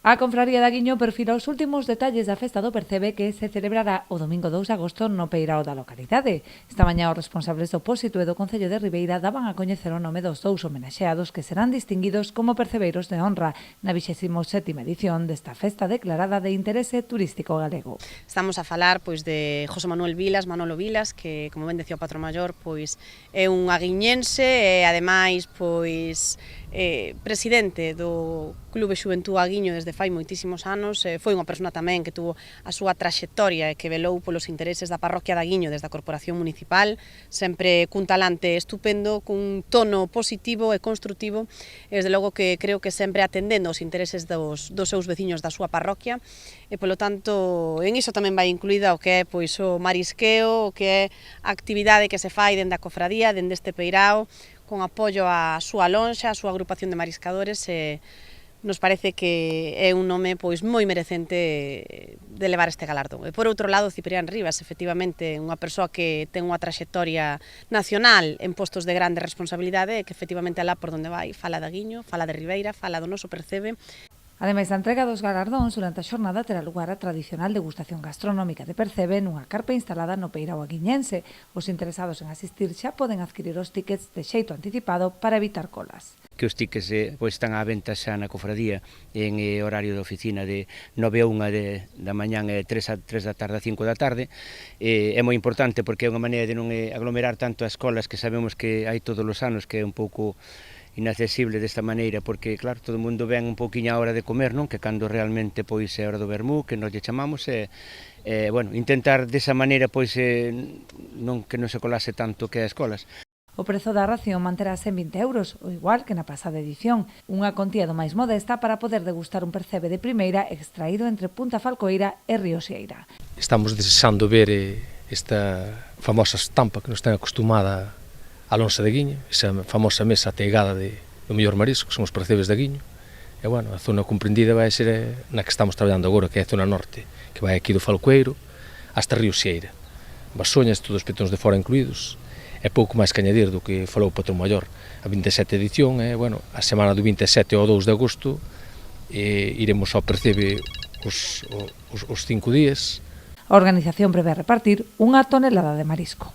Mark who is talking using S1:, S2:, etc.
S1: A Confraría de Aguiño perfila os últimos detalles da festa do Percebe que se celebrará o domingo 2 de agosto no peirao da localidade. Esta mañá os responsables do Pósito e do Concello de Ribeira daban a coñecer o nome dos dous homenaxeados que serán distinguidos como percebeiros de honra na 27ª edición desta festa declarada de interese turístico galego.
S2: Estamos a falar de José Manuel Vilas, Manolo Vilas, que, como ben decía o patrón maior, é un aguiñense e, ademais, presidente do Clube Xuventud Aguiño desde fai moitísimos anos. Foi unha persona tamén que tuvo a súa traxectoria e que velou polos intereses da parroquia de Aguiño desde a Corporación Municipal, sempre cun talante estupendo, cun tono positivo e construtivo, e desde logo que creo que sempre atendendo aos intereses dos seus veciños da súa parroquia, e polo tanto en iso tamén vai incluída o que é o marisqueo, o que é a actividade que se fai dende a cofradía, dende este peirao, con apoio á súa lonxa, á súa agrupación de mariscadores, e nos parece que é un nome moi merecente de levar este galardón. E por outro lado, Ciprián Rivas, efectivamente, unha persoa que ten unha traxectoria nacional en postos de grande responsabilidade e que efectivamente alá por onde vai fala de Aguiño, fala de Ribeira, fala do noso Percebe.
S1: Ademais da entrega dos galardóns, durante a xornada terá lugar a tradicional degustación gastronómica de Percebe nunha carpa instalada no peirao aguiñense. Os interesados en asistir xa poden adquirir os tickets de xeito anticipado para evitar colas.
S3: Que os tickets están á venta xa na cofradía en horario de oficina de 9 a 1 da mañán e 3 da tarde a 5 da tarde. É moi importante porque é unha maneira de non aglomerar tanto as colas que sabemos que hai todos os anos, que é un pouco inaccesible desta maneira, porque claro, todo o mundo ven un pouquiño a hora de comer, non? Que cando realmente é a hora do vermú, que nos lle chamamos, bueno, intentar desa maneira que non se colase tanto que as colas.
S1: O prezo da ración manterase en 20 euros, o igual que na pasada edición, unha contía do máis modesta para poder degustar un percebe de primeira extraído entre Punta Falcoeira e Río Xeira.
S4: Estamos desexando ver esta famosa estampa que nos ten acostumada Alonso de Aguiño, esa famosa mesa ateigada do mellor marisco, que son os percebes de Aguiño. E, bueno, a zona comprendida vai ser na que estamos traballando agora, que é a zona norte, que vai aquí do Falcoeiro hasta Río Xeira. Basoñas, todos os petóns de fora incluídos. É pouco máis que añadir do que falou o patrón maior. A 27 edición, bueno, a semana do 27 ao 2 de agosto, iremos ao Percebe os 5 días.
S1: A organización prevé repartir 1 tonelada de marisco.